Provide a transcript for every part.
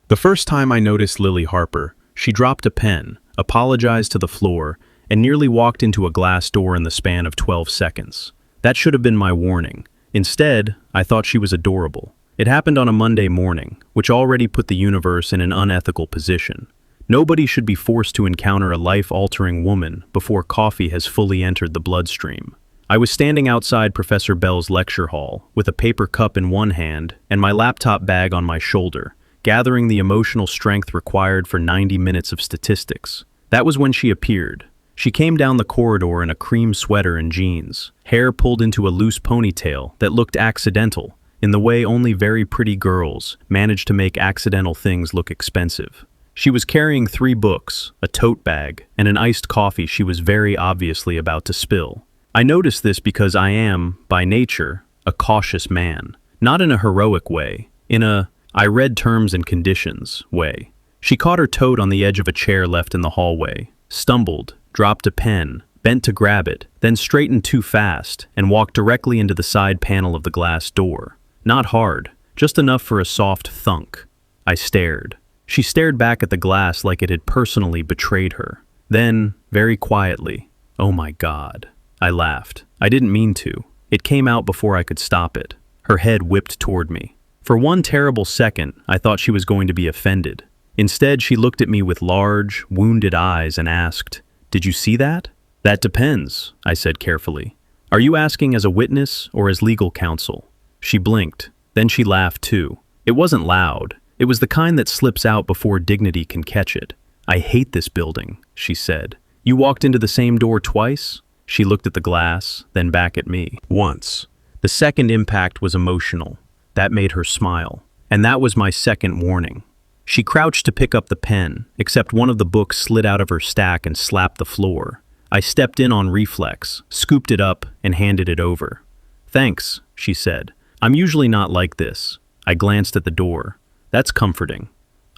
The first time I noticed Lily Harper, she dropped a pen, apologized to the floor, and nearly walked into a glass door in the span of 12 seconds. That should have been my warning. Instead, I thought she was adorable. It happened on a Monday morning, which already put the universe in an unethical position. Nobody should be forced to encounter a life-altering woman before coffee has fully entered the bloodstream. I was standing outside Professor Bell's lecture hall, with a paper cup in one hand and my laptop bag on my shoulder, gathering the emotional strength required for 90 minutes of statistics. That was when she appeared. She came down the corridor in a cream sweater and jeans, hair pulled into a loose ponytail that looked accidental, in the way only very pretty girls manage to make accidental things look expensive. She was carrying 3 books, a tote bag, and an iced coffee she was very obviously about to spill. I noticed this because I am, by nature, a cautious man. Not in a heroic way, in a I read terms and conditions way. She caught her tote on the edge of a chair left in the hallway, stumbled, dropped a pen, bent to grab it, then straightened too fast and walked directly into the side panel of the glass door. Not hard, just enough for a soft thunk. I stared. She stared back at the glass like it had personally betrayed her. Then, very quietly, "Oh my God." I laughed. I didn't mean to. It came out before I could stop it. Her head whipped toward me. For one terrible second, I thought she was going to be offended. Instead, she looked at me with large, wounded eyes and asked, "Did you see that?" "That depends," I said carefully. "Are you asking as a witness or as legal counsel?" She blinked. Then she laughed too. It wasn't loud. It was the kind that slips out before dignity can catch it. "I hate this building," she said. "You walked into the same door twice?" She looked at the glass, then back at me. "Once." The second impact was emotional. That made her smile. And that was my second warning. She crouched to pick up the pen, except one of the books slid out of her stack and slapped the floor. I stepped in on reflex, scooped it up, and handed it over. "Thanks," she said. "I'm usually not like this." I glanced at the door. "That's comforting."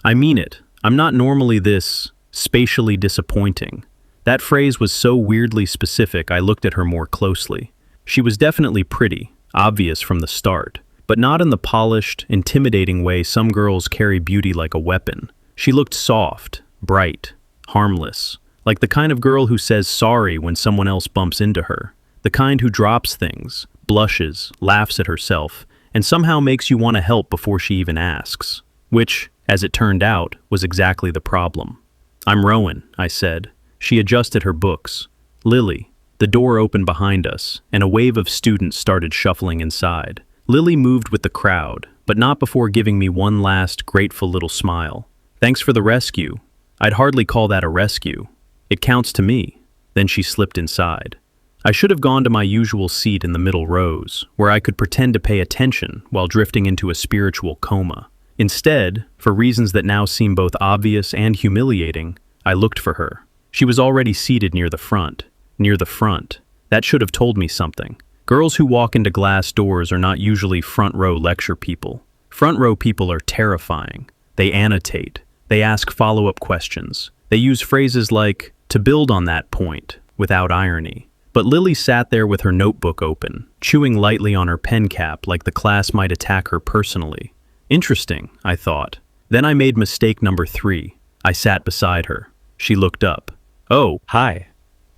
"I mean it. I'm not normally this spatially disappointing." That phrase was so weirdly specific I looked at her more closely. She was definitely pretty, obvious from the start, but not in the polished, intimidating way some girls carry beauty like a weapon. She looked soft, bright, harmless, like the kind of girl who says sorry when someone else bumps into her, the kind who drops things, blushes, laughs at herself, and somehow makes you want to help before she even asks. Which, as it turned out, was exactly the problem. "I'm Rowan," I said. She adjusted her books. "Lily." The door opened behind us, and a wave of students started shuffling inside. Lily moved with the crowd, but not before giving me one last grateful little smile. "Thanks for the rescue." "I'd hardly call that a rescue." "It counts to me." Then she slipped inside. I should have gone to my usual seat in the middle rows, where I could pretend to pay attention while drifting into a spiritual coma. Instead, for reasons that now seem both obvious and humiliating, I looked for her. She was already seated near the front. Near the front. That should have told me something. Girls who walk into glass doors are not usually front-row lecture people. Front-row people are terrifying. They annotate. They ask follow-up questions. They use phrases like, "to build on that point," without irony. But Lily sat there with her notebook open, chewing lightly on her pen cap like the class might attack her personally. Interesting, I thought. Then I made mistake number 3. I sat beside her. She looked up. "Oh, hi."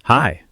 "Hi.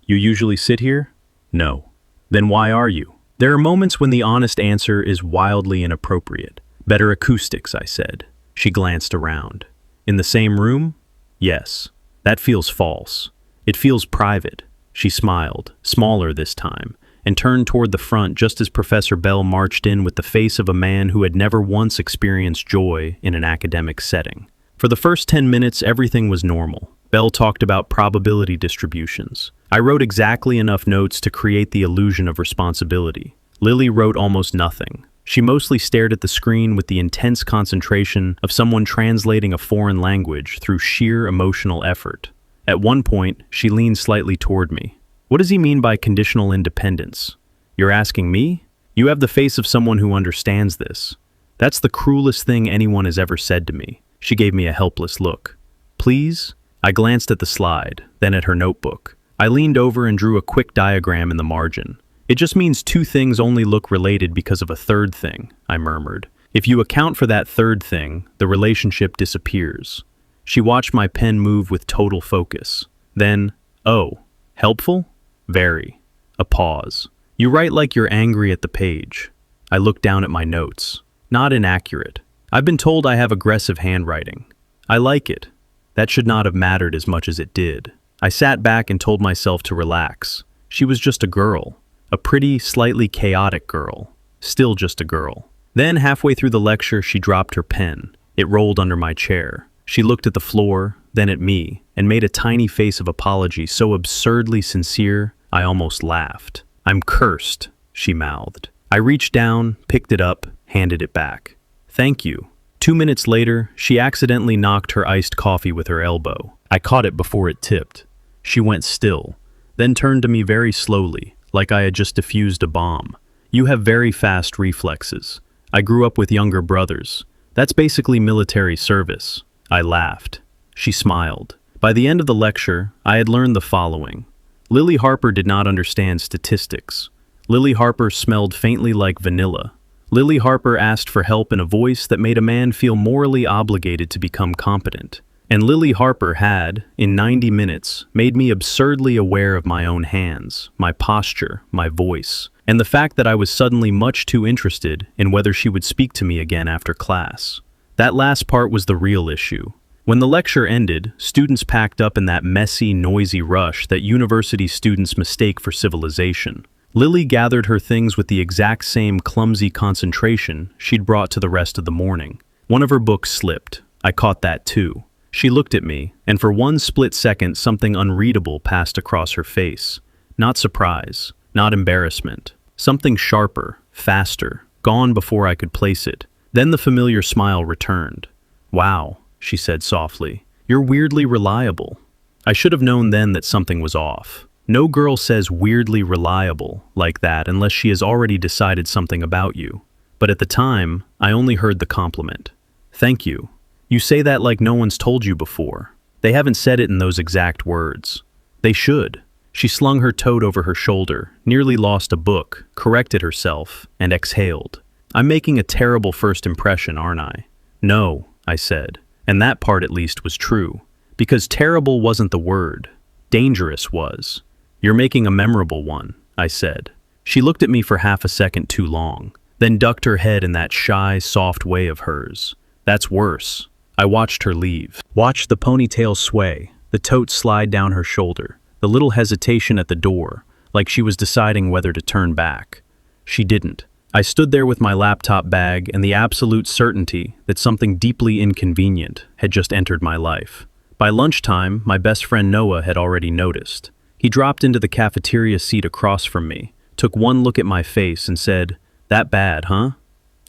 You usually sit here?" "No." "Then why are you?" There are moments when the honest answer is wildly inappropriate. "Better acoustics," I said. She glanced around. "In the same room?" "Yes." "That feels false. It feels private." She smiled, smaller this time, and turned toward the front just as Professor Bell marched in with the face of a man who had never once experienced joy in an academic setting. For the first 10 minutes, everything was normal. Bell talked about probability distributions. I wrote exactly enough notes to create the illusion of responsibility. Lily wrote almost nothing. She mostly stared at the screen with the intense concentration of someone translating a foreign language through sheer emotional effort. At one point, she leaned slightly toward me. "What does he mean by conditional independence?" "You're asking me? You have the face of someone who understands this." "That's the cruelest thing anyone has ever said to me." She gave me a helpless look. "Please?" I glanced at the slide, then at her notebook. I leaned over and drew a quick diagram in the margin. "It just means 2 things only look related because of a third thing," I murmured. If you account for that third thing, the relationship disappears. She watched my pen move with total focus. Then, oh, helpful? Very. A pause. You write like you're angry at the page. I looked down at my notes. Not inaccurate. I've been told I have aggressive handwriting. I like it. That should not have mattered as much as it did. I sat back and told myself to relax. She was just a girl. A pretty, slightly chaotic girl. Still just a girl. Then, halfway through the lecture, she dropped her pen. It rolled under my chair. She looked at the floor, then at me, and made a tiny face of apology so absurdly sincere, I almost laughed. "I'm cursed," she mouthed. I reached down, picked it up, handed it back. "Thank you." 2 minutes later, she accidentally knocked her iced coffee with her elbow. I caught it before it tipped. She went still, then turned to me very slowly, like I had just defused a bomb. "You have very fast reflexes. I grew up with younger brothers. That's basically military service." I laughed. She smiled. By the end of the lecture, I had learned the following. Lily Harper did not understand statistics. Lily Harper smelled faintly like vanilla. Lily Harper asked for help in a voice that made a man feel morally obligated to become competent. And Lily Harper had, in 90 minutes, made me absurdly aware of my own hands, my posture, my voice, and the fact that I was suddenly much too interested in whether she would speak to me again after class. That last part was the real issue. When the lecture ended, students packed up in that messy, noisy rush that university students mistake for civilization. Lily gathered her things with the exact same clumsy concentration she'd brought to the rest of the morning. One of her books slipped. I caught that too. She looked at me, and for one split second something unreadable passed across her face. Not surprise, not embarrassment. Something sharper, faster, gone before I could place it. Then the familiar smile returned. "Wow," she said softly. "You're weirdly reliable." I should have known then that something was off. No girl says weirdly reliable like that unless she has already decided something about you. But at the time, I only heard the compliment. "Thank you. You say that like no one's told you before." They haven't said it in those exact words. They should. She slung her tote over her shoulder, nearly lost a book, corrected herself, and exhaled. "I'm making a terrible first impression, aren't I?" "No," I said, and that part at least was true. Because terrible wasn't the word. Dangerous was. "You're making a memorable one," I said. She looked at me for half a second too long, then ducked her head in that shy, soft way of hers. "That's worse." I watched her leave. Watched the ponytail sway, the tote slide down her shoulder, the little hesitation at the door, like she was deciding whether to turn back. She didn't. I stood there with my laptop bag and the absolute certainty that something deeply inconvenient had just entered my life. By lunchtime, my best friend Noah had already noticed. He dropped into the cafeteria seat across from me, took one look at my face and said, "That bad, huh?"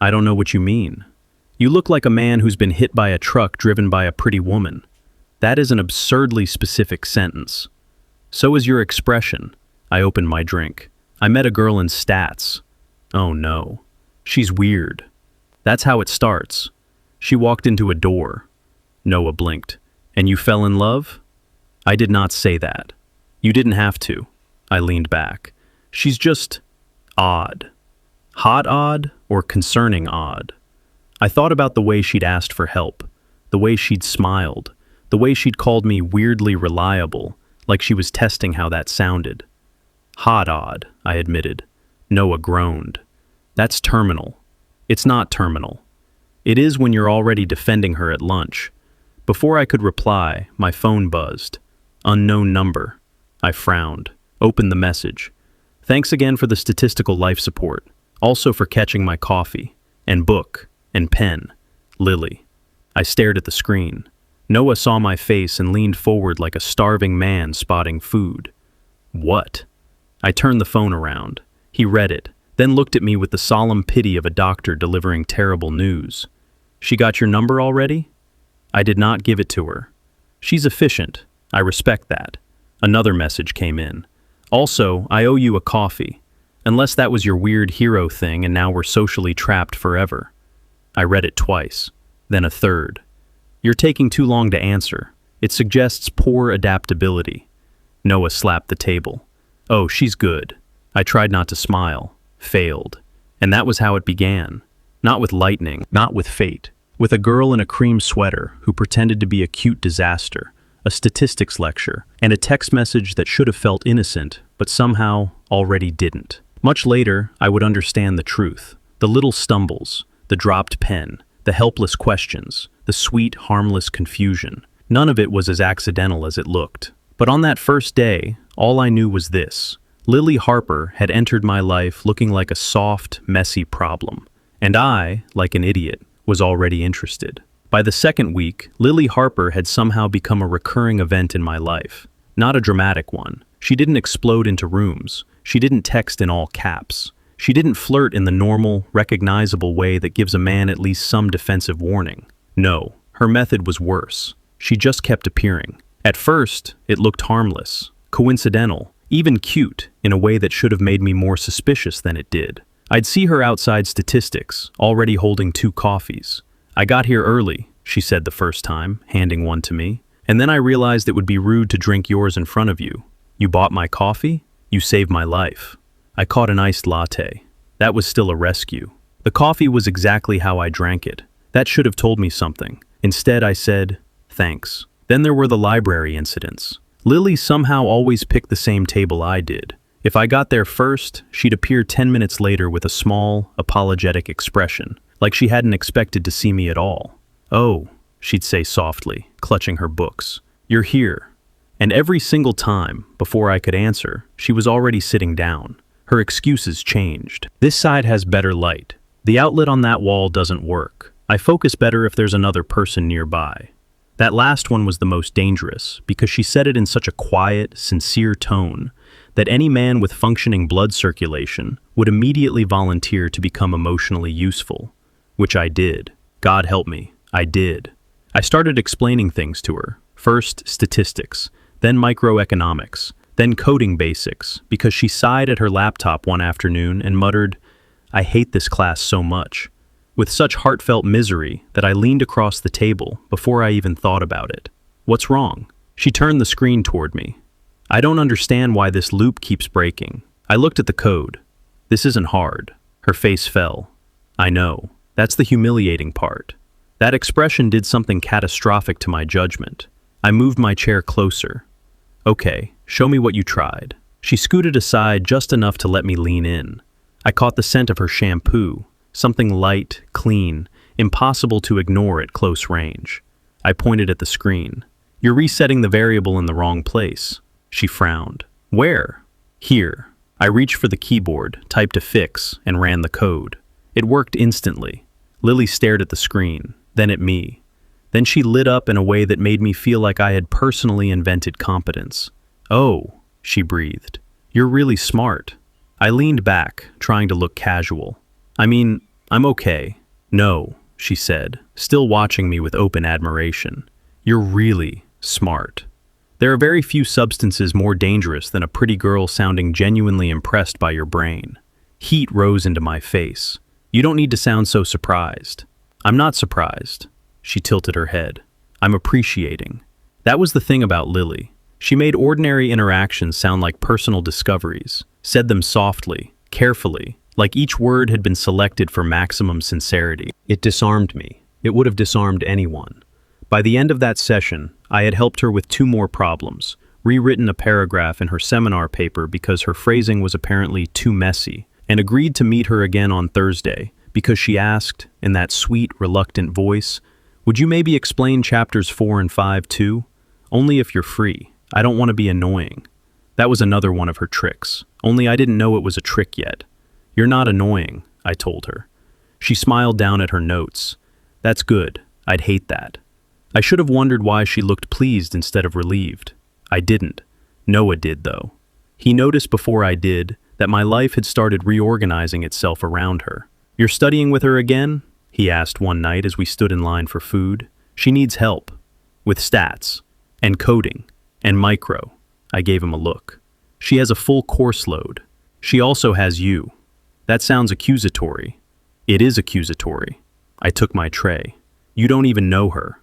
"I don't know what you mean." "You look like a man who's been hit by a truck driven by a pretty woman." That is an absurdly specific sentence. "So is your expression." I opened my drink. "I met a girl in stats." "Oh no. She's weird." "That's how it starts." "She walked into a door." Noah blinked. "And you fell in love?" "I did not say that." "You didn't have to." I leaned back. "She's just odd." Hot odd or concerning odd? I thought about the way she'd asked for help, the way she'd smiled, the way she'd called me weirdly reliable, like she was testing how that sounded. "Hot odd," I admitted. Noah groaned. "That's terminal." "It's not terminal." "It is when you're already defending her at lunch." Before I could reply, my phone buzzed. Unknown number. I frowned, opened the message. "Thanks again for the statistical life support, also for catching my coffee, and book, and pen. Lily." I stared at the screen. Noah saw my face and leaned forward like a starving man spotting food. "What?" I turned the phone around. He read it, then looked at me with the solemn pity of a doctor delivering terrible news. "She got your number already?" I did not give it to her. "She's efficient. I respect that." Another message came in. "Also, I owe you a coffee. Unless that was your weird hero thing and now we're socially trapped forever." I read it twice, then a third. "You're taking too long to answer. It suggests poor adaptability." Noah slapped the table. "Oh, she's good." I tried not to smile. Failed. And that was how it began. Not with lightning, not with fate. With a girl in a cream sweater who pretended to be a cute disaster, a statistics lecture, and a text message that should have felt innocent, but somehow already didn't. Much later, I would understand the truth. The little stumbles, the dropped pen, the helpless questions, the sweet, harmless confusion. None of it was as accidental as it looked. But on that first day, all I knew was this. Lily Harper had entered my life looking like a soft, messy problem. And I, like an idiot, was already interested. By the second week, Lily Harper had somehow become a recurring event in my life. Not a dramatic one. She didn't explode into rooms. She didn't text in all caps. She didn't flirt in the normal, recognizable way that gives a man at least some defensive warning. No, her method was worse. She just kept appearing. At first, it looked harmless, coincidental, even cute in a way that should have made me more suspicious than it did. I'd see her outside statistics, already holding 2 coffees. "I got here early," she said the first time, handing one to me. "And then I realized it would be rude to drink yours in front of you. You bought my coffee? You saved my life." I caught an iced latte. That was still a rescue. The coffee was exactly how I drank it. That should have told me something. Instead, I said, "Thanks." Then there were the library incidents. Lily somehow always picked the same table I did. If I got there first, she'd appear 10 minutes later with a small, apologetic expression, like she hadn't expected to see me at all. "Oh," she'd say softly, clutching her books. "You're here." And every single time, before I could answer, she was already sitting down. Her excuses changed. "This side has better light. The outlet on that wall doesn't work. I focus better if there's another person nearby." That last one was the most dangerous, because she said it in such a quiet, sincere tone that any man with functioning blood circulation would immediately volunteer to become emotionally useful. Which I did. God help me, I did. I started explaining things to her. First, statistics, then microeconomics, then coding basics, because she sighed at her laptop one afternoon and muttered, "I hate this class so much," with such heartfelt misery that I leaned across the table before I even thought about it. "What's wrong?" She turned the screen toward me. "I don't understand why this loop keeps breaking." I looked at the code. "This isn't hard." Her face fell. "I know. That's the humiliating part." That expression did something catastrophic to my judgment. I moved my chair closer. "Okay, show me what you tried." She scooted aside just enough to let me lean in. I caught the scent of her shampoo, something light, clean, impossible to ignore at close range. I pointed at the screen. "You're resetting the variable in the wrong place." She frowned. "Where?" "Here." I reached for the keyboard, typed a fix, and ran the code. It worked instantly. Lily stared at the screen, then at me. Then she lit up in a way that made me feel like I had personally invented competence. "Oh," she breathed. "You're really smart." I leaned back, trying to look casual. "I mean, I'm okay." "No," she said, still watching me with open admiration. "You're really smart." There are very few substances more dangerous than a pretty girl sounding genuinely impressed by your brain. Heat rose into my face. "You don't need to sound so surprised." "I'm not surprised." She tilted her head. "I'm appreciating." That was the thing about Lily. She made ordinary interactions sound like personal discoveries, said them softly, carefully, like each word had been selected for maximum sincerity. It disarmed me. It would have disarmed anyone. By the end of that session, I had helped her with 2 more problems, rewritten a paragraph in her seminar paper because her phrasing was apparently too messy, and agreed to meet her again on Thursday because she asked, in that sweet, reluctant voice, "Would you maybe explain chapters 4 and 5 too? Only if you're free. I don't want to be annoying." That was another one of her tricks, only I didn't know it was a trick yet. "You're not annoying," I told her. She smiled down at her notes. "That's good. I'd hate that." I should have wondered why she looked pleased instead of relieved. I didn't. Noah did, though. He noticed before I did that my life had started reorganizing itself around her. "You're studying with her again?" he asked one night as we stood in line for food. "She needs help. With stats. And coding. And micro." I gave him a look. "She has a full course load. She also has you." That sounds accusatory. It is accusatory. I took my tray. "You don't even know her."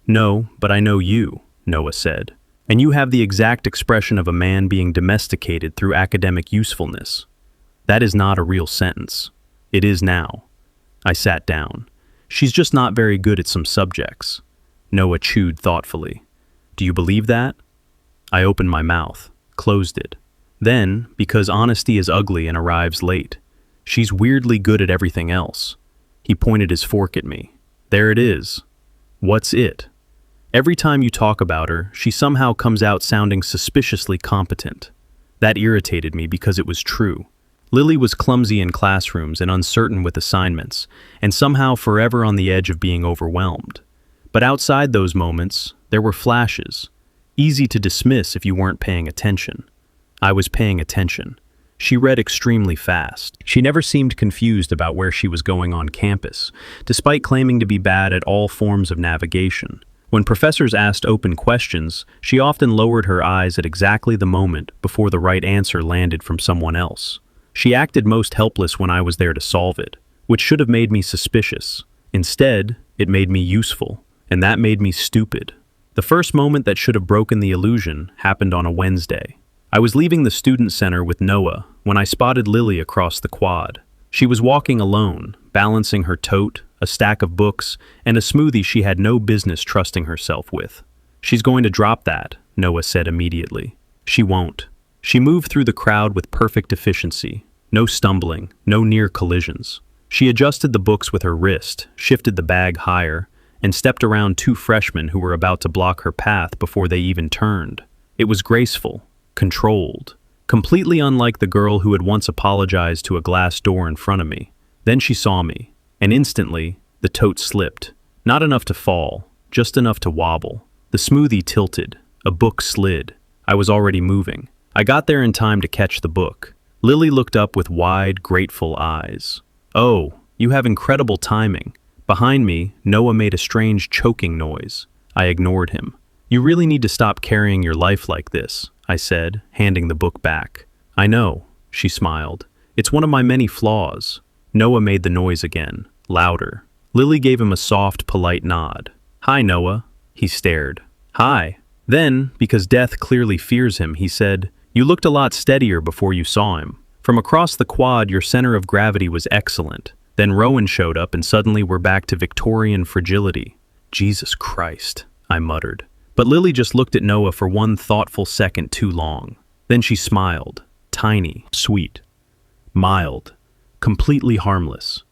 "No, but I know you," Noah said. "And you have the exact expression of a man being domesticated through academic usefulness." That is not a real sentence. It is now. I sat down. She's just not very good at some subjects. Noah chewed thoughtfully. Do you believe that? I opened my mouth, closed it. Then, because honesty is ugly and arrives late, she's weirdly good at everything else. He pointed his fork at me. There it is. What's it? Every time you talk about her, she somehow comes out sounding suspiciously competent. That irritated me because it was true. Lily was clumsy in classrooms and uncertain with assignments, and somehow forever on the edge of being overwhelmed. But outside those moments, there were flashes, easy to dismiss if you weren't paying attention. I was paying attention. She read extremely fast. She never seemed confused about where she was going on campus, despite claiming to be bad at all forms of navigation. When professors asked open questions, she often lowered her eyes at exactly the moment before the right answer landed from someone else. She acted most helpless when I was there to solve it, which should have made me suspicious. Instead, it made me useful, and that made me stupid. The first moment that should have broken the illusion happened on a Wednesday. I was leaving the student center with Noah when I spotted Lily across the quad. She was walking alone, balancing her tote, a stack of books, and a smoothie she had no business trusting herself with. She's going to drop that, Noah said immediately. She won't. She moved through the crowd with perfect efficiency. No stumbling, no near collisions. She adjusted the books with her wrist, shifted the bag higher, and stepped around two freshmen who were about to block her path before they even turned. It was graceful, controlled, completely unlike the girl who had once apologized to a glass door in front of me. Then she saw me, and instantly, the tote slipped. Not enough to fall, just enough to wobble. The smoothie tilted, a book slid. I was already moving. I got there in time to catch the book. Lily looked up with wide, grateful eyes. Oh, you have incredible timing. Behind me, Noah made a strange choking noise. I ignored him. You really need to stop carrying your life like this, I said, handing the book back. I know, she smiled. It's one of my many flaws. Noah made the noise again, louder. Lily gave him a soft, polite nod. Hi, Noah. He stared. Hi. Then, because death clearly fears him, he said, You looked a lot steadier before you saw him. From across the quad, your center of gravity was excellent. Then Rowan showed up and suddenly we're back to Victorian fragility. Jesus Christ, I muttered. But Lily just looked at Noah for one thoughtful second too long. Then she smiled. Tiny, sweet, mild, completely harmless.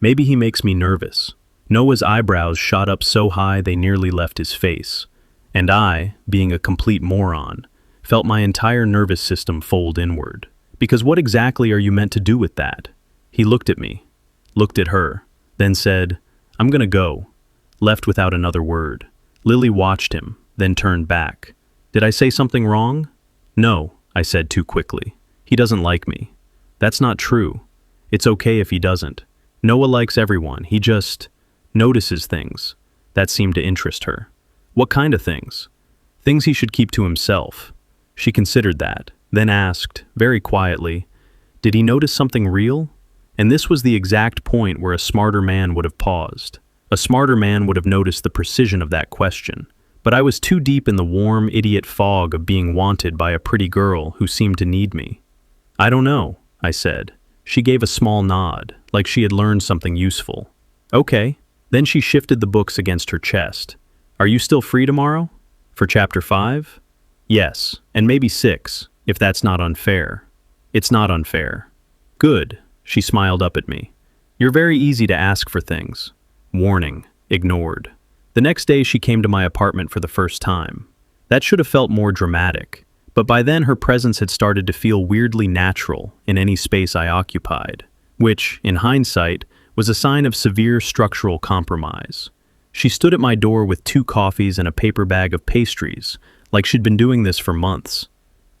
Maybe he makes me nervous. Noah's eyebrows shot up so high they nearly left his face. And I, being a complete moron, felt my entire nervous system fold inward. Because what exactly are you meant to do with that? He looked at me, looked at her, then said, I'm gonna go. Left without another word. Lily watched him, then turned back. Did I say something wrong? No, I said too quickly. He doesn't like me. That's not true. It's okay if he doesn't. Noah likes everyone. He just notices things. That seemed to interest her. What kind of things? Things he should keep to himself. She considered that, then asked, very quietly, did he notice something real? And this was the exact point where a smarter man would have paused. A smarter man would have noticed the precision of that question. But I was too deep in the warm, idiot fog of being wanted by a pretty girl who seemed to need me. I don't know, I said. She gave a small nod, like she had learned something useful. Okay. Then she shifted the books against her chest. Are you still free tomorrow? For chapter 5? Yes, and maybe 6, if that's not unfair. It's not unfair. Good, she smiled up at me. You're very easy to ask for things. Warning, ignored. The next day she came to my apartment for the first time. That should have felt more dramatic, but by then her presence had started to feel weirdly natural in any space I occupied, which, in hindsight, was a sign of severe structural compromise. She stood at my door with 2 coffees and a paper bag of pastries, like she'd been doing this for months.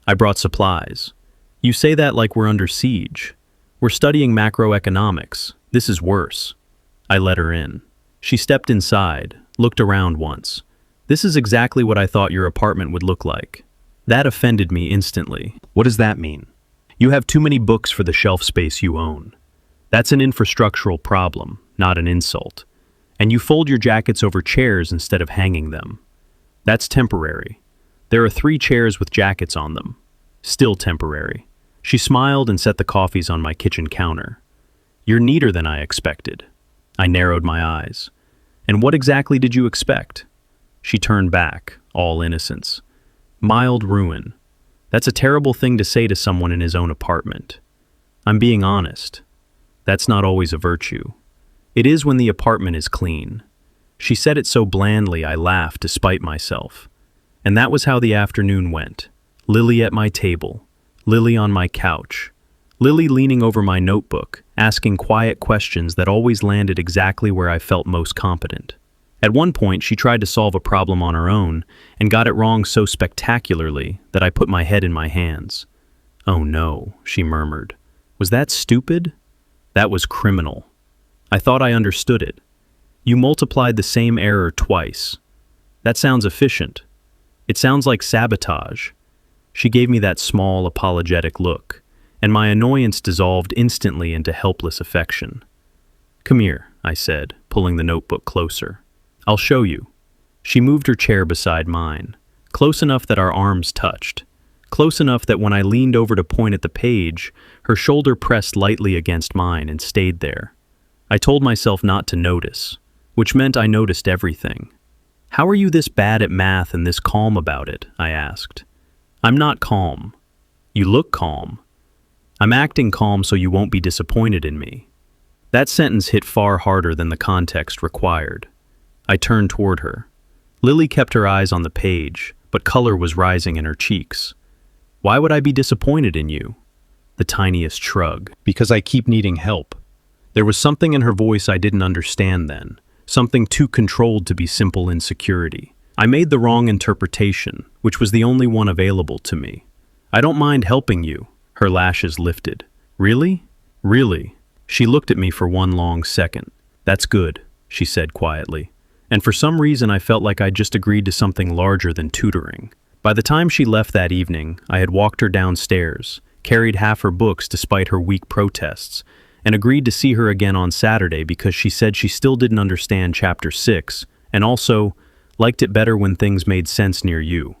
I brought supplies. You say that like we're under siege. We're studying macroeconomics. This is worse. I let her in. She stepped inside, looked around once. This is exactly what I thought your apartment would look like. That offended me instantly. What does that mean? You have too many books for the shelf space you own. That's an infrastructural problem, not an insult. And you fold your jackets over chairs instead of hanging them. That's temporary. There are 3 chairs with jackets on them. Still temporary. She smiled and set the coffees on my kitchen counter. You're neater than I expected. I narrowed my eyes. And what exactly did you expect? She turned back, all innocence. Mild ruin. That's a terrible thing to say to someone in his own apartment. I'm being honest. That's not always a virtue. It is when the apartment is clean. She said it so blandly I laughed despite myself. And that was how the afternoon went. Lily at my table. Lily on my couch. Lily leaning over my notebook, asking quiet questions that always landed exactly where I felt most competent. At one point, she tried to solve a problem on her own and got it wrong so spectacularly that I put my head in my hands. "Oh no," she murmured. "Was that stupid?" "That was criminal." I thought I understood it. "You multiplied the same error twice." "That sounds efficient." "It sounds like sabotage." She gave me that small, apologetic look, and my annoyance dissolved instantly into helpless affection. "Come here," I said, pulling the notebook closer. "I'll show you." She moved her chair beside mine, close enough that our arms touched, close enough that when I leaned over to point at the page, her shoulder pressed lightly against mine and stayed there. I told myself not to notice, which meant I noticed everything. "How are you this bad at math and this calm about it?" I asked. "I'm not calm." "You look calm." "I'm acting calm so you won't be disappointed in me." That sentence hit far harder than the context required. I turned toward her. Lily kept her eyes on the page, but color was rising in her cheeks. "Why would I be disappointed in you?" The tiniest shrug. "Because I keep needing help." There was something in her voice I didn't understand then, something too controlled to be simple insecurity. I made the wrong interpretation, which was the only one available to me. "I don't mind helping you." Her lashes lifted. "Really? Really?" She looked at me for one long second. "That's good," she said quietly. And for some reason I felt like I'd just agreed to something larger than tutoring. By the time she left that evening, I had walked her downstairs, carried half her books despite her weak protests, and agreed to see her again on Saturday because she said she still didn't understand Chapter 6, and also liked it better when things made sense near you.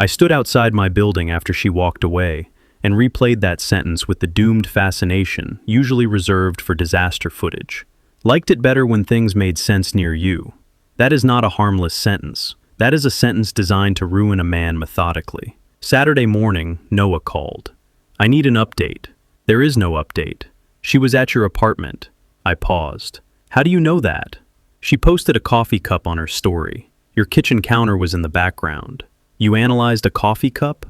I stood outside my building after she walked away, and replayed that sentence with the doomed fascination usually reserved for disaster footage. Liked it better when things made sense near you. That is not a harmless sentence. That is a sentence designed to ruin a man methodically. Saturday morning, Noah called. "I need an update." "There is no update. She was at your apartment." I paused. "How do you know that?" "She posted a coffee cup on her story. Your kitchen counter was in the background." "You analyzed a coffee cup?"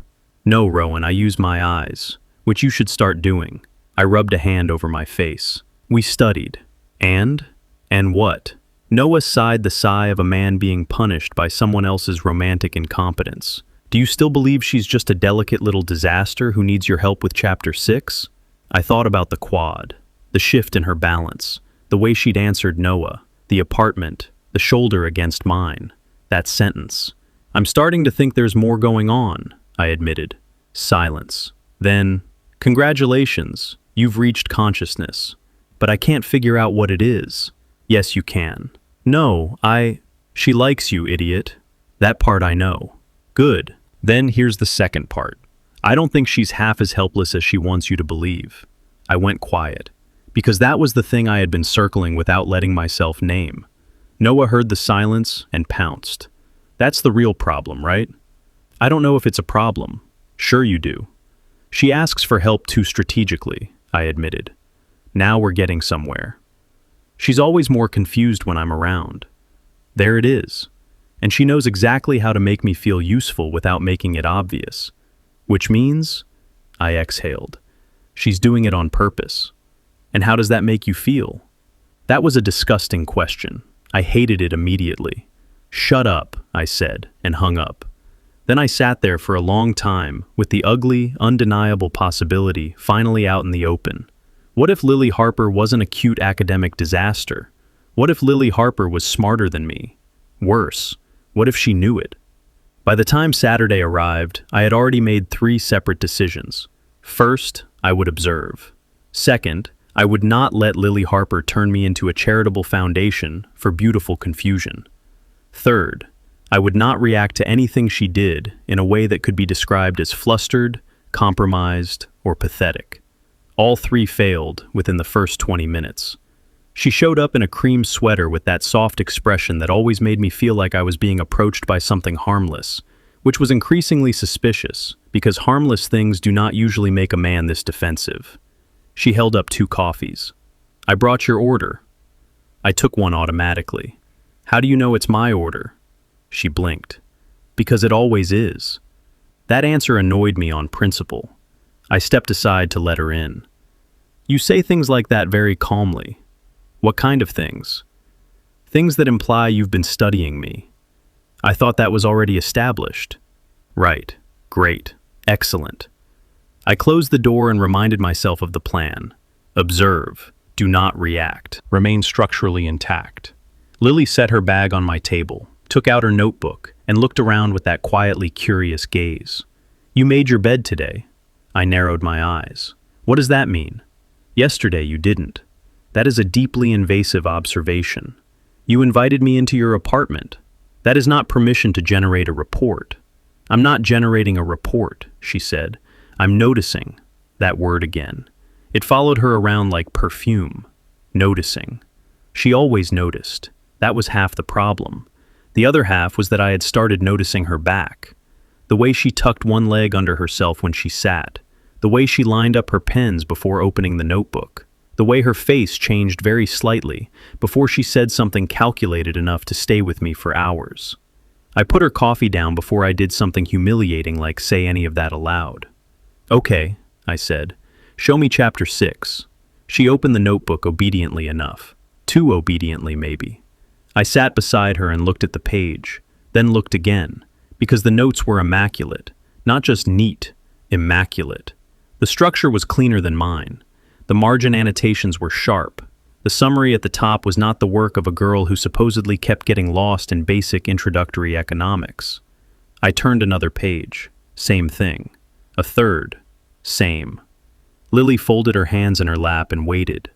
"No, Rowan, I used my eyes, which you should start doing." I rubbed a hand over my face. "We studied." "And? And what?" Noah sighed the sigh of a man being punished by someone else's romantic incompetence. "Do you still believe she's just a delicate little disaster who needs your help with Chapter 6? I thought about the quad, the shift in her balance, the way she'd answered Noah, the apartment, the shoulder against mine, that sentence. "I'm starting to think there's more going on," I admitted. Silence. Then, "Congratulations, you've reached consciousness. But I can't figure out what it is." "Yes, you can." "No, She likes you, idiot." "That part I know." "Good. Then here's the second part. I don't think she's half as helpless as she wants you to believe." I went quiet, because that was the thing I had been circling without letting myself name. Noah heard the silence and pounced. "That's the real problem, right?" "I don't know if it's a problem." "Sure you do." "She asks for help too strategically," I admitted. "Now we're getting somewhere." "She's always more confused when I'm around." There it is. "And she knows exactly how to make me feel useful without making it obvious." "Which means?" I exhaled. "She's doing it on purpose." "And how does that make you feel?" That was a disgusting question. I hated it immediately. "Shut up," I said, and hung up. Then I sat there for a long time, with the ugly, undeniable possibility finally out in the open. What if Lily Harper wasn't a cute academic disaster? What if Lily Harper was smarter than me? Worse, what if she knew it? By the time Saturday arrived, I had already made 3 separate decisions. First, I would observe. Second, I would not let Lily Harper turn me into a charitable foundation for beautiful confusion. Third, I would not react to anything she did in a way that could be described as flustered, compromised, or pathetic. All 3 failed within the first 20 minutes. She showed up in a cream sweater with that soft expression that always made me feel like I was being approached by something harmless, which was increasingly suspicious, because harmless things do not usually make a man this defensive. She held up 2 coffees. "I brought your order." I took one automatically. "How do you know it's my order?" She blinked. "Because it always is." That answer annoyed me on principle. I stepped aside to let her in. "You say things like that very calmly." "What kind of things?" "Things that imply you've been studying me." "I thought that was already established." "Right. Great. Excellent." I closed the door and reminded myself of the plan. Observe. Do not react. Remain structurally intact. Lily set her bag on my table, took out her notebook, and looked around with that quietly curious gaze. "You made your bed today." I narrowed my eyes. "What does that mean?" "Yesterday you didn't." "That is a deeply invasive observation." "You invited me into your apartment." "That is not permission to generate a report." "I'm not generating a report," she said. "I'm noticing." That word again. It followed her around like perfume. Noticing. She always noticed. That was half the problem. The other half was that I had started noticing her back. The way she tucked one leg under herself when she sat. The way she lined up her pens before opening the notebook. The way her face changed very slightly before she said something calculated enough to stay with me for hours. I put her coffee down before I did something humiliating like say any of that aloud. "Okay," I said. "Show me chapter 6. She opened the notebook obediently enough. Too obediently, maybe. I sat beside her and looked at the page, then looked again, because the notes were immaculate, not just neat, immaculate. The structure was cleaner than mine. The margin annotations were sharp. The summary at the top was not the work of a girl who supposedly kept getting lost in basic introductory economics. I turned another page. Same thing. A third. Same. Lily folded her hands in her lap and waited.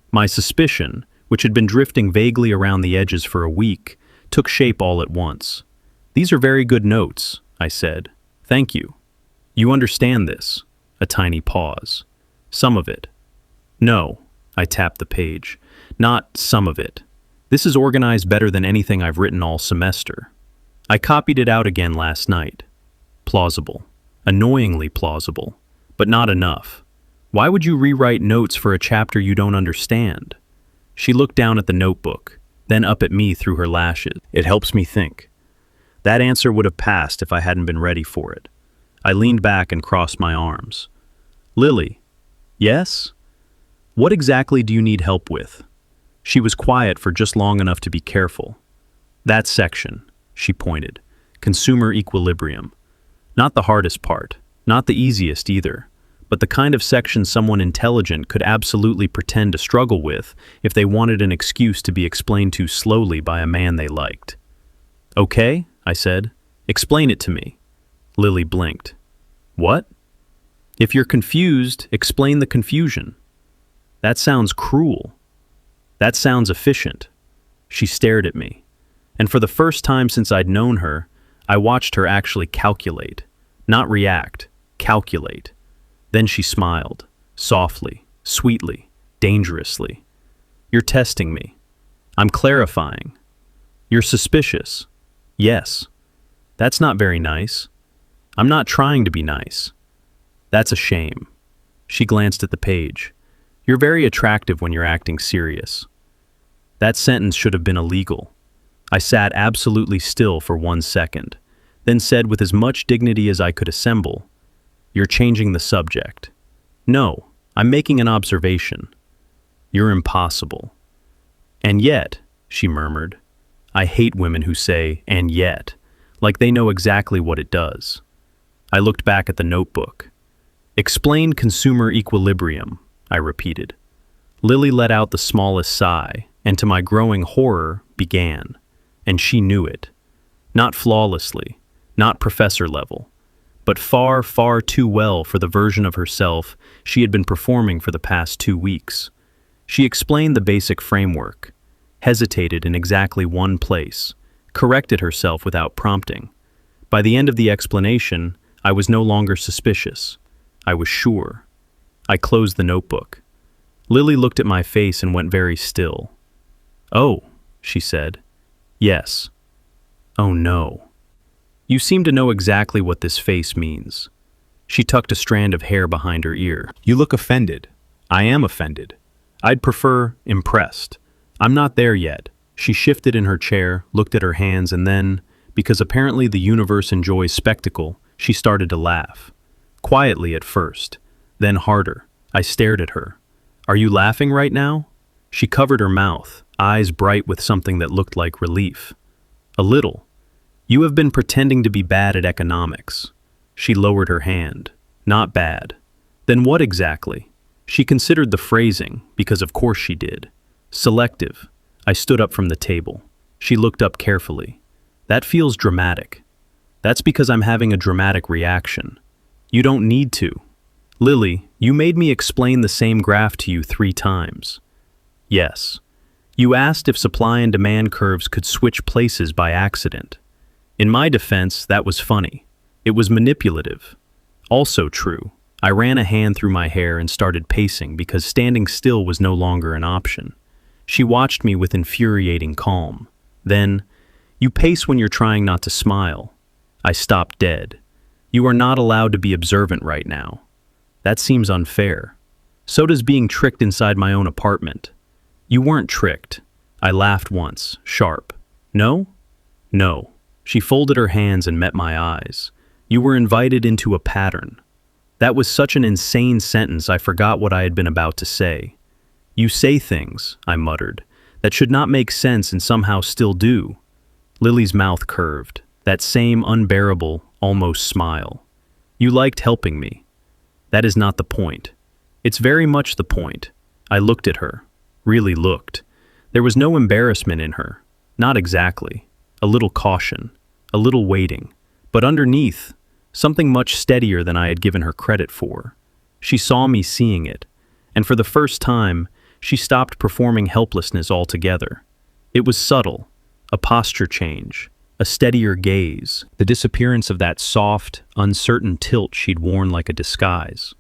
My suspicion, which had been drifting vaguely around the edges for a week, took shape all at once. "These are very good notes," I said. "Thank you." "You understand this?" A tiny pause. "Some of it." "No." I tapped the page. "Not some of it. This is organized better than anything I've written all semester." I copied it out again last night. Plausible. Annoyingly plausible. But not enough. Why would you rewrite notes for a chapter you don't understand? She looked down at the notebook, then up at me through her lashes. "It helps me think." That answer would have passed if I hadn't been ready for it. I leaned back and crossed my arms. "Lily." "Yes?" "What exactly do you need help with?" She was quiet for just long enough to be careful. "That section," she pointed. "Consumer equilibrium. Not the hardest part, not the easiest either, but the kind of section someone intelligent could absolutely pretend to struggle with if they wanted an excuse to be explained to slowly by a man they liked." "Okay," I said. "Explain it to me." Lily blinked. "What?" "If you're confused, explain the confusion." "That sounds cruel." "That sounds efficient." She stared at me, and for the first time since I'd known her, I watched her actually calculate. Not react, calculate. Then she smiled, softly, sweetly, dangerously. "You're testing me." "I'm clarifying." "You're suspicious." "Yes." "That's not very nice." "I'm not trying to be nice." "That's a shame." She glanced at the page. "You're very attractive when you're acting serious." That sentence should have been illegal. I sat absolutely still for 1 second, then said with as much dignity as I could assemble, "You're changing the subject." "No, I'm making an observation." "You're impossible." "And yet," she murmured. I hate women who say, "and yet," like they know exactly what it does. I looked back at the notebook. "Explain consumer equilibrium," I repeated. Lily let out the smallest sigh, and to my growing horror, began. And she knew it. Not flawlessly, not professor level, but far, far too well for the version of herself she had been performing for the past 2 weeks. She explained the basic framework, hesitated in exactly one place, corrected herself without prompting. By the end of the explanation, I was no longer suspicious. I was sure. I closed the notebook. Lily looked at my face and went very still. "Oh," she said. "Yes." "Oh no." "You seem to know exactly what this face means." She tucked a strand of hair behind her ear. "You look offended." "I am offended. I'd prefer impressed. I'm not there yet." She shifted in her chair, looked at her hands, and then, because apparently the universe enjoys spectacle, she started to laugh. Quietly at first, then harder. I stared at her. "Are you laughing right now?" She covered her mouth, eyes bright with something that looked like relief. "A little. You have been pretending to be bad at economics." She lowered her hand. "Not bad. Then what exactly?" She considered the phrasing, because of course she did. "Selective." I stood up from the table. She looked up carefully. "That feels dramatic." "That's because I'm having a dramatic reaction." "You don't need to." "Lily, you made me explain the same graph to you 3 times." "Yes." "You asked if supply and demand curves could switch places by accident." In my defense, that was funny. It was manipulative. Also true. I ran a hand through my hair and started pacing because standing still was no longer an option. She watched me with infuriating calm. Then, "You pace when you're trying not to smile." I stopped dead. "You are not allowed to be observant right now." "That seems unfair." "So does being tricked inside my own apartment." "You weren't tricked." I laughed once, sharp. "No?" "No." She folded her hands and met my eyes. "You were invited into a pattern." That was such an insane sentence I forgot what I had been about to say. "You say things," I muttered, "that should not make sense and somehow still do." Lily's mouth curved, that same unbearable, almost smile. "You liked helping me." "That is not the point." "It's very much the point." I looked at her, really looked. There was no embarrassment in her. Not exactly. A little caution, a little waiting, but underneath, something much steadier than I had given her credit for. She saw me seeing it, and for the first time, she stopped performing helplessness altogether. It was subtle, a posture change, a steadier gaze, the disappearance of that soft, uncertain tilt she'd worn like a disguise.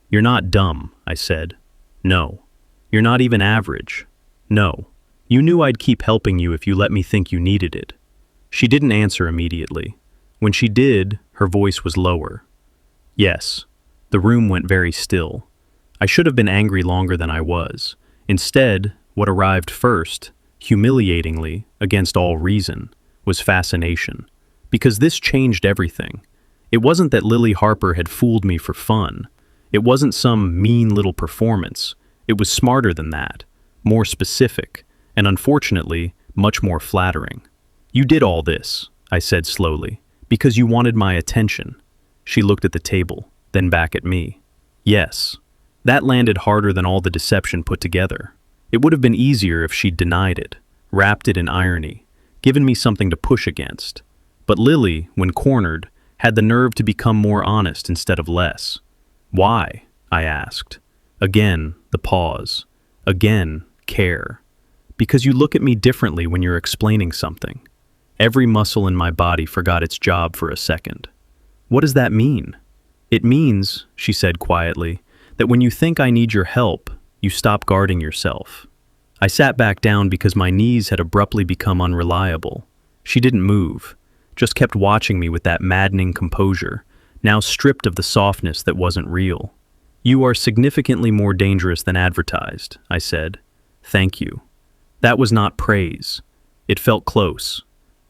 "You're not dumb," I said. "No." "You're not even average." "No." "You knew I'd keep helping you if you let me think you needed it." She didn't answer immediately. When she did, her voice was lower. "Yes." The room went very still. I should have been angry longer than I was. Instead, what arrived first, humiliatingly, against all reason, was fascination. Because this changed everything. It wasn't that Lily Harper had fooled me for fun. It wasn't some mean little performance. It was smarter than that, more specific, and unfortunately, much more flattering. "You did all this," I said slowly, "because you wanted my attention." She looked at the table, then back at me. "Yes." That landed harder than all the deception put together. It would have been easier if she'd denied it, wrapped it in irony, given me something to push against. But Lily, when cornered, had the nerve to become more honest instead of less. "Why?" I asked. Again, the pause. Again, care. "Because you look at me differently when you're explaining something." Every muscle in my body forgot its job for a second. "What does that mean?" "It means," she said quietly, "that when you think I need your help, you stop guarding yourself." I sat back down because my knees had abruptly become unreliable. She didn't move, just kept watching me with that maddening composure, now stripped of the softness that wasn't real. "You are significantly more dangerous than advertised," I said. "Thank you." That was not praise. It felt close.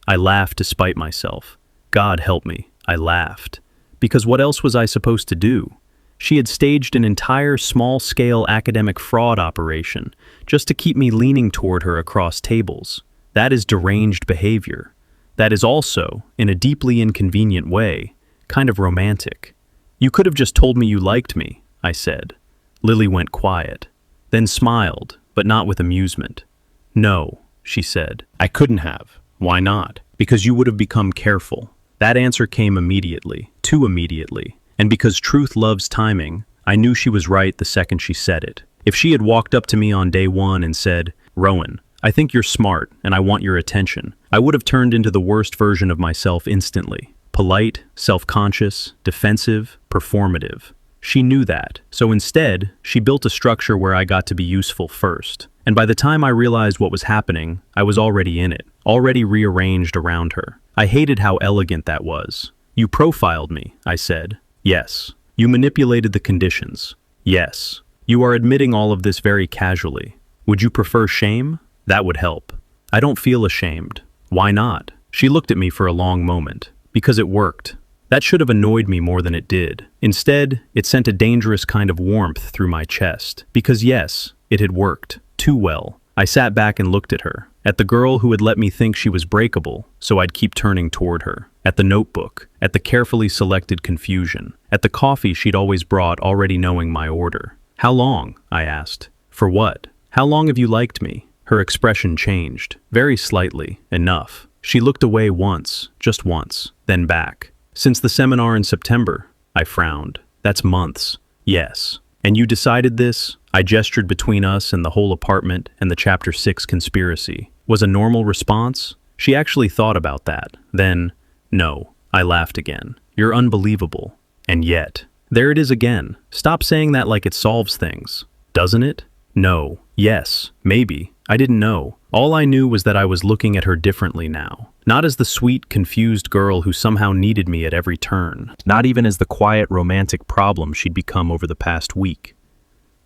I laughed to spite myself. God help me, I laughed. Because what else was I supposed to do? She had staged an entire small-scale academic fraud operation just to keep me leaning toward her across tables. That is deranged behavior. That is also, in a deeply inconvenient way, kind of romantic. "You could have just told me you liked me," I said. Lily went quiet, then smiled, but not with amusement. "No," she said. "I couldn't have." "Why not?" "Because you would have become careful." That answer came immediately, too immediately. And because truth loves timing, I knew she was right the second she said it. If she had walked up to me on day one and said, "Rowan, I think you're smart and I want your attention," I would have turned into the worst version of myself instantly. Polite, self-conscious, defensive, performative. She knew that, so instead, she built a structure where I got to be useful first. And by the time I realized what was happening, I was already in it, already rearranged around her. I hated how elegant that was. You profiled me, I said. Yes. You manipulated the conditions. Yes. You are admitting all of this very casually. Would you prefer shame? That would help. I don't feel ashamed. Why not? She looked at me for a long moment. Because it worked. That should have annoyed me more than it did. Instead, it sent a dangerous kind of warmth through my chest. Because yes, it had worked. Too well. I sat back and looked at her. At the girl who had let me think she was breakable, so I'd keep turning toward her. At the notebook. At the carefully selected confusion. At the coffee she'd always brought already knowing my order. How long? I asked. For what? How long have you liked me? Her expression changed. Very slightly. Enough. She looked away once. Just once. Then back. Since the seminar in September. I frowned. That's months. Yes. And you decided this? I gestured between us and the whole apartment and the Chapter 6 conspiracy. Was a normal response? She actually thought about that. Then, no. I laughed again. You're unbelievable. And yet. There it is again. Stop saying that like it solves things. Doesn't it? No. Yes. Maybe. I didn't know. All I knew was that I was looking at her differently now. Not as the sweet, confused girl who somehow needed me at every turn. Not even as the quiet, romantic problem she'd become over the past week.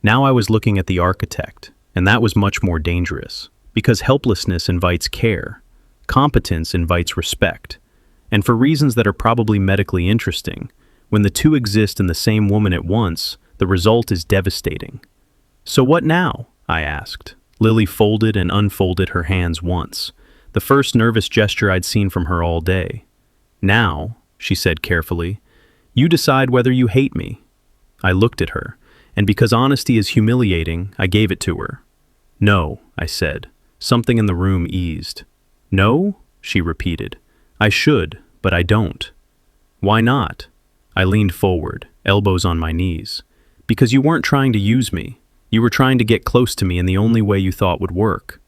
Now I was looking at the architect, and that was much more dangerous. Because helplessness invites care. Competence invites respect. And for reasons that are probably medically interesting, when the two exist in the same woman at once, the result is devastating. So what now? I asked. Lily folded and unfolded her hands once, the first nervous gesture I'd seen from her all day. Now, she said carefully, you decide whether you hate me. I looked at her, and because honesty is humiliating, I gave it to her. No, I said. Something in the room eased. No? She repeated. I should, but I don't. Why not? I leaned forward, elbows on my knees. Because you weren't trying to use me. You were trying to get close to me in the only way you thought would work.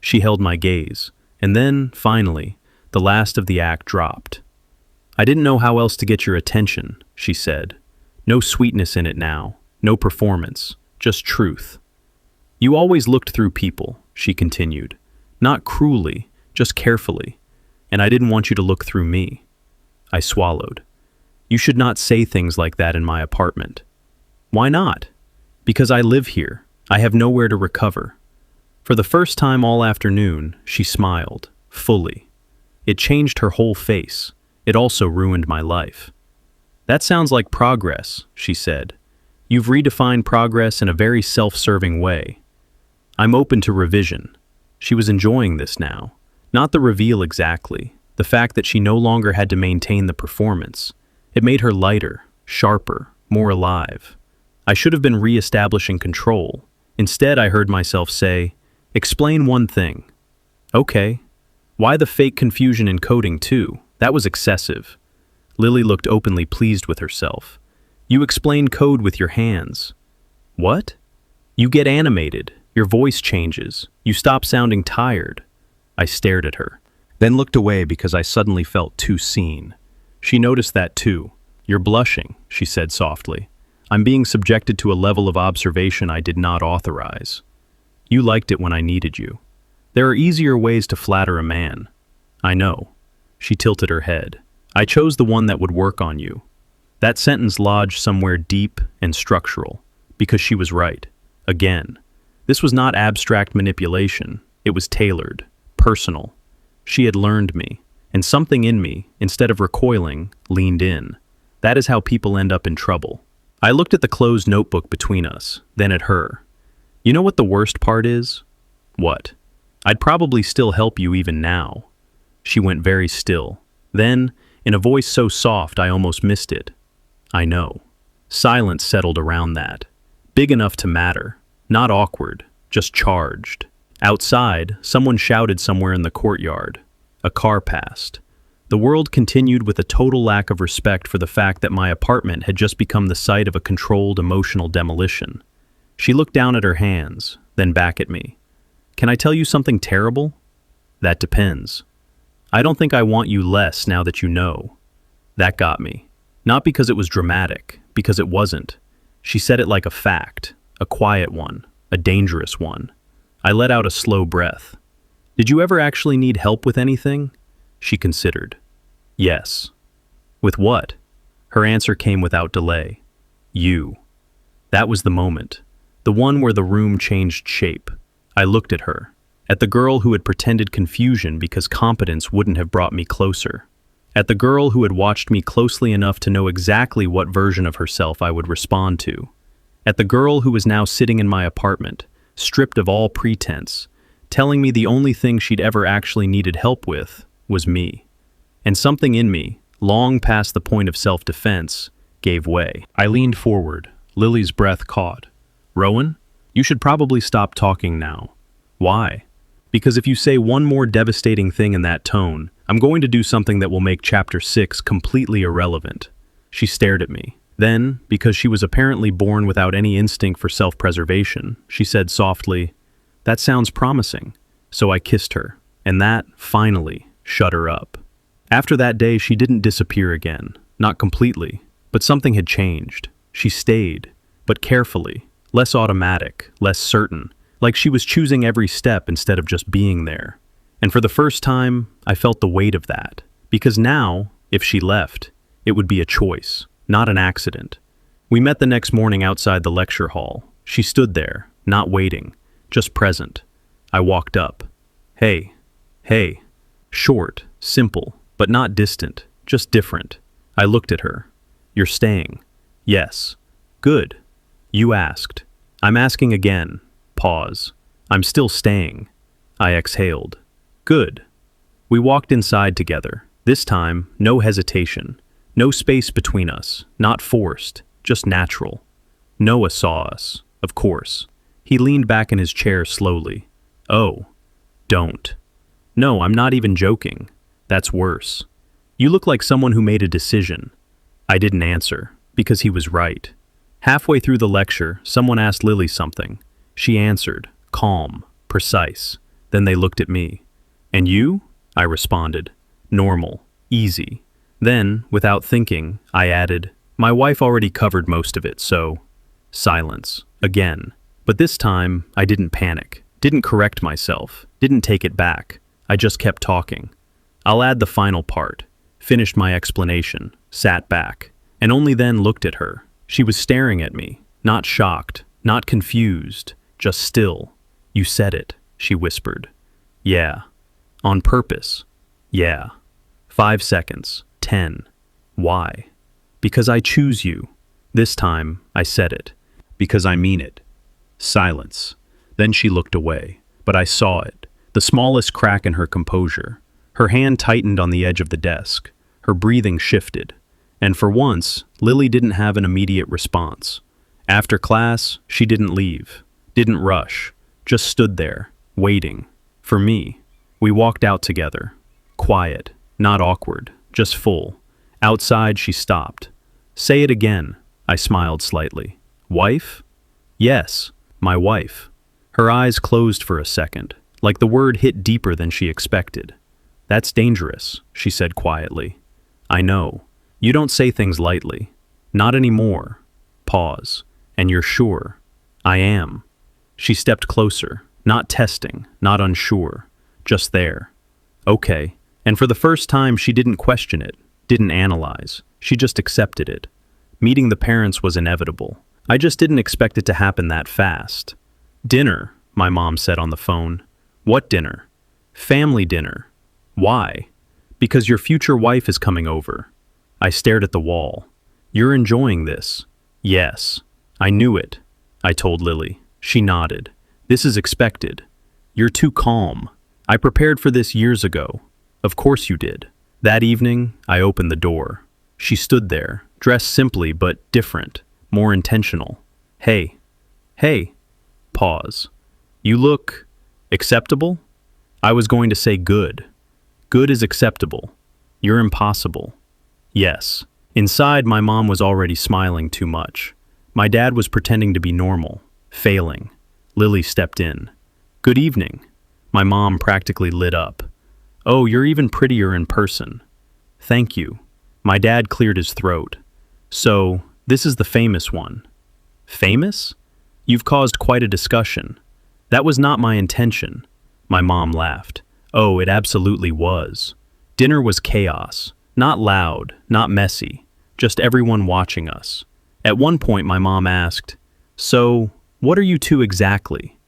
She held my gaze, and then, finally, the last of the act dropped. I didn't know how else to get your attention, she said. No sweetness in it now, no performance, just truth. You always looked through people, she continued. Not cruelly, just carefully. And I didn't want you to look through me. I swallowed. You should not say things like that in my apartment. Why not? Because I live here. I have nowhere to recover. For the first time all afternoon, she smiled, fully. It changed her whole face. It also ruined my life. That sounds like progress, she said. You've redefined progress in a very self-serving way. I'm open to revision. She was enjoying this now. Not the reveal exactly, the fact that she no longer had to maintain the performance. It made her lighter, sharper, more alive. I should have been re-establishing control. Instead, I heard myself say, explain one thing. Okay. Why the fake confusion in coding too? That was excessive. Lily looked openly pleased with herself. You explain code with your hands. What? You get animated. Your voice changes. You stop sounding tired. I stared at her, then looked away because I suddenly felt too seen. She noticed that too. You're blushing, she said softly. I'm being subjected to a level of observation I did not authorize. You liked it when I needed you. There are easier ways to flatter a man. I know. She tilted her head. I chose the one that would work on you. That sentence lodged somewhere deep and structural, because she was right. Again. This was not abstract manipulation. It was tailored, personal. She had learned me, and something in me, instead of recoiling, leaned in. That is how people end up in trouble. I looked at the closed notebook between us, then at her. You know what the worst part is? What? I'd probably still help you even now. She went very still. Then, in a voice so soft I almost missed it. I know. Silence settled around that. Big enough to matter. Not awkward, just charged. Outside, someone shouted somewhere in the courtyard. A car passed. The world continued with a total lack of respect for the fact that my apartment had just become the site of a controlled emotional demolition. She looked down at her hands, then back at me. Can I tell you something terrible? That depends. I don't think I want you less now that you know. That got me. Not because it was dramatic, because it wasn't. She said it like a fact, a quiet one, a dangerous one. I let out a slow breath. Did you ever actually need help with anything? She considered. Yes. With what? Her answer came without delay. You. That was the moment. The one where the room changed shape. I looked at her. At the girl who had pretended confusion because competence wouldn't have brought me closer. At the girl who had watched me closely enough to know exactly what version of herself I would respond to. At the girl who was now sitting in my apartment, stripped of all pretense, telling me the only thing she'd ever actually needed help with was me. And something in me, long past the point of self-defense, gave way. I leaned forward. Lily's breath caught. Rowan, you should probably stop talking now. Why? Because if you say one more devastating thing in that tone, I'm going to do something that will make Chapter 6 completely irrelevant. She stared at me. Then, because she was apparently born without any instinct for self-preservation, she said softly, "That sounds promising." So I kissed her, and that, finally, shut her up. After that day, she didn't disappear again. Not completely, but something had changed. She stayed, but carefully, less automatic, less certain, like she was choosing every step instead of just being there. And for the first time, I felt the weight of that, because now, if she left, it would be a choice, not an accident. We met the next morning outside the lecture hall. She stood there, not waiting, just present. I walked up. Hey. Short, simple, but not distant, just different. I looked at her. You're staying. Yes. Good. You asked. I'm asking again. Pause. I'm still staying. I exhaled. Good. We walked inside together. This time, no hesitation. No space between us. Not forced. Just natural. Noah saw us. Of course. He leaned back in his chair slowly. Oh. Don't. No, I'm not even joking. That's worse. You look like someone who made a decision. I didn't answer, because he was right. Halfway through the lecture, someone asked Lily something. She answered, calm, precise. Then they looked at me. And you? I responded. Normal, easy. Then, without thinking, I added, my wife already covered most of it, so... Silence. Again. But this time, I didn't panic, didn't correct myself, didn't take it back. I just kept talking. I'll add the final part. Finished my explanation, sat back, and only then looked at her. She was staring at me, not shocked, not confused, just still. You said it, she whispered. Yeah. On purpose. Yeah. 5 seconds. 10. Why? Because I choose you. This time, I said it. Because I mean it. Silence. Then she looked away, but I saw it. The smallest crack in her composure. Her hand tightened on the edge of the desk. Her breathing shifted. And for once, Lily didn't have an immediate response. After class, she didn't leave, didn't rush, just stood there, waiting. For me. We walked out together. Quiet, not awkward, just full. Outside, she stopped. Say it again, I smiled slightly. Wife? Yes, my wife. Her eyes closed for a second, like the word hit deeper than she expected. That's dangerous, she said quietly. I know. You don't say things lightly. Not anymore. Pause. And you're sure? I am. She stepped closer, not testing, not unsure, just there. Okay. And for the first time, she didn't question it, didn't analyze. She just accepted it. Meeting the parents was inevitable. I just didn't expect it to happen that fast. Dinner, my mom said on the phone. What dinner? Family dinner. Why? Because your future wife is coming over. I stared at the wall. You're enjoying this? Yes. I knew it, I told Lily. She nodded. This is expected. You're too calm. I prepared for this years ago. Of course you did. That evening, I opened the door. She stood there, dressed simply but different, more intentional. Hey. Pause. You look... acceptable? I was going to say good. Good is acceptable. You're impossible. Yes. Inside, my mom was already smiling too much. My dad was pretending to be normal, failing. Lily stepped in. Good evening. My mom practically lit up. Oh, you're even prettier in person. Thank you. My dad cleared his throat. So, This is the famous one. Famous? You've caused quite a discussion. That was not my intention. My mom laughed. Oh, it absolutely was. Dinner was chaos. Not loud, not messy, just everyone watching us. At one point, my mom asked, "So, what are you two exactly?"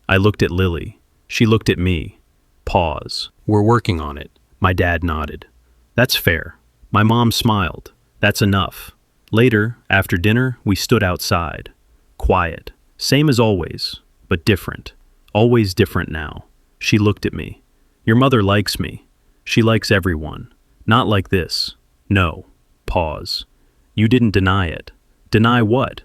I looked at Lily. She looked at me. Pause. "We're working on it." My dad nodded. "That's fair." My mom smiled. "That's enough." Later, after dinner, we stood outside. Quiet. Same as always, but different. Always different now. She looked at me. "Your mother likes me. She likes everyone. Not like this. No." Pause. "You didn't deny it." "Deny what?"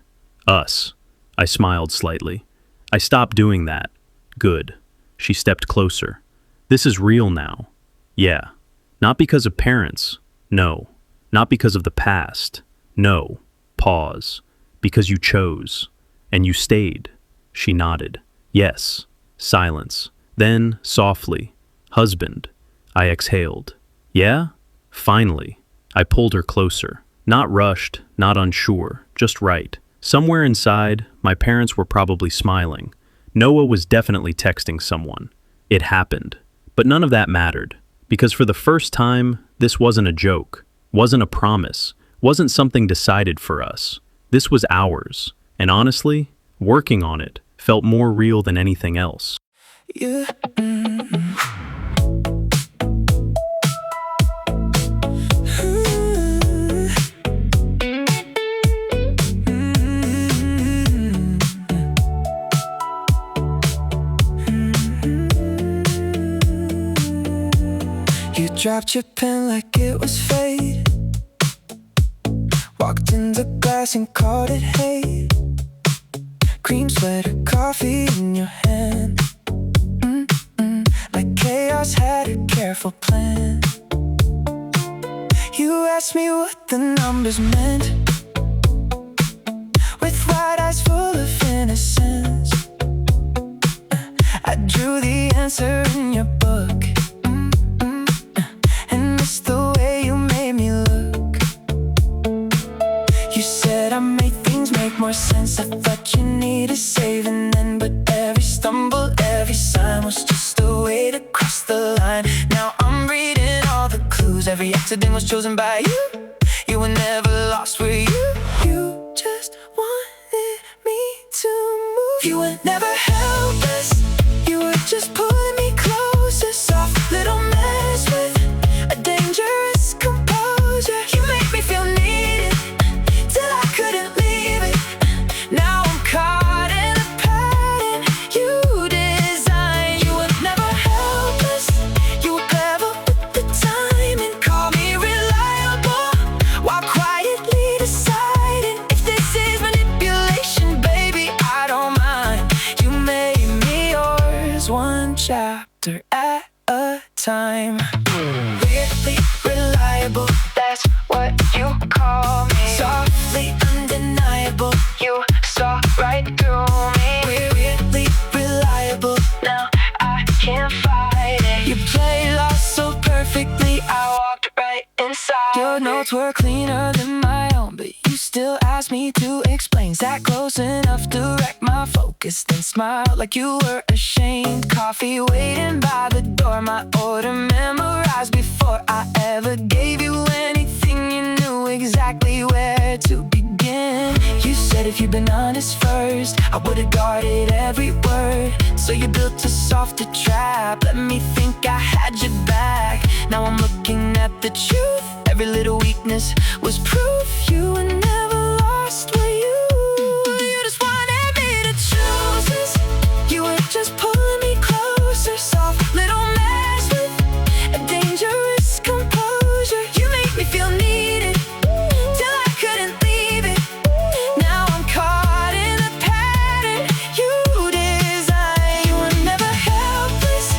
"Us." I smiled slightly. "I stopped doing that." "Good." She stepped closer. "This is real now." "Yeah." "Not because of parents." "No." "Not because of the past." "No." Pause. "Because you chose. And you stayed." She nodded. "Yes." Silence. Then, softly, "Husband." I exhaled. "Yeah?" Finally. I pulled her closer. Not rushed, not unsure, just right. Somewhere inside, my parents were probably smiling. Noah was definitely texting someone. It happened. But none of that mattered. Because for the first time, this wasn't a joke, wasn't a promise, wasn't something decided for us. This was ours. And honestly, working on it felt more real than anything else. You, you dropped your pen like it was fate. Walked in the glass and called it hate. Cream sweater, coffee in your hand. Like chaos had a careful plan. You asked me what the numbers meant, with wide eyes full of innocence. I drew the answer in your book, and missed the way you made me look. You said I made things make more sense. I thought you needed saving then, but every stumble, every sign was just a way to cross the line. Now I'm reading all the clues. Every accident was chosen by you. You were never lost, were you? You just wanted me to move. You were never helpless. You were just pulling me closer. Soft little mess with a dangerous composure. You made me feel needed till I couldn't leave it. Now I'm caught in a pattern you designed. You were never helpless. You were clever with the time and called me reliable, while quietly deciding if this is manipulation. Baby, I don't mind. You made me yours, one chapter at a time. Weirdly reliable, that's what you call me. Softly undeniable, you saw right through me. We're weirdly reliable, now I can't fight it. You play lost so perfectly, I walked right inside. Your notes were cleaner than my own, but you still asked me to explain. Sat close enough to wreck my focus, then smiled like you were ashamed. Coffee waiting by the door, my order memorized before I ever gave you anything. You knew exactly where to begin. You said if you'd been honest first, I would've guarded every word. So you built a softer trap, let me think I had your back. Now I'm looking at the truth. Every little weakness was proof. You were never lost, were you? You just wanted me to choose this. You were just pulling me closer. Soft little mess with a dangerous composure. You made me feel needed till I couldn't leave it. Now I'm caught in a pattern you designed. You were never helpless.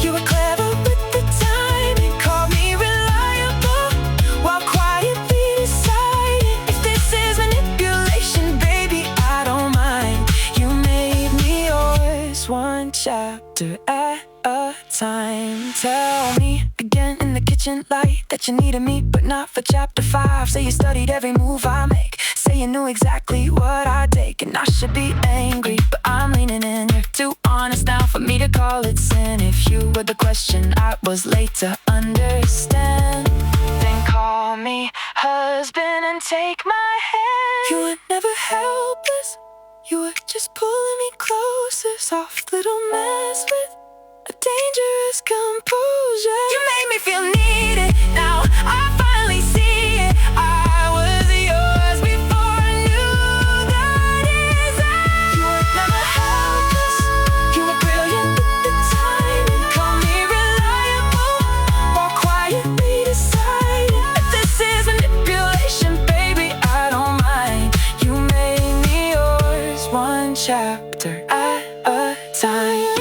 You were clever with the time and called me reliable, while quietly deciding if this is manipulation. Baby, I don't mind. You made me yours, one chapter at a time. Tell me again in the kitchen. agent light, that you needed me, but not for chapter 5. Say you studied every move I make, say you knew exactly what I'd take. And I should be angry, but I'm leaning in. You're too honest now for me to call it sin. If you were the question I was late to understand, then call me husband and take my hand. You were never helpless, you were just pulling me closer. Soft little mess with a dangerous composure. You made me feel needed, now I finally see it. I was yours before I knew the desire. You were never helpless, you were brilliant with the timing. Call me reliable, walk quietly deciding. If this is manipulation, baby, I don't mind. You made me yours, one chapter at a time.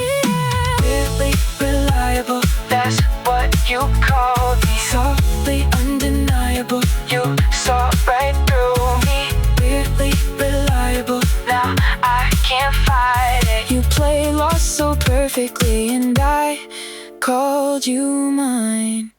Reliable, that's what you called me. Softly undeniable, you saw right through me. Weirdly reliable, now I can't fight it. You play lost so perfectly, and I called you mine.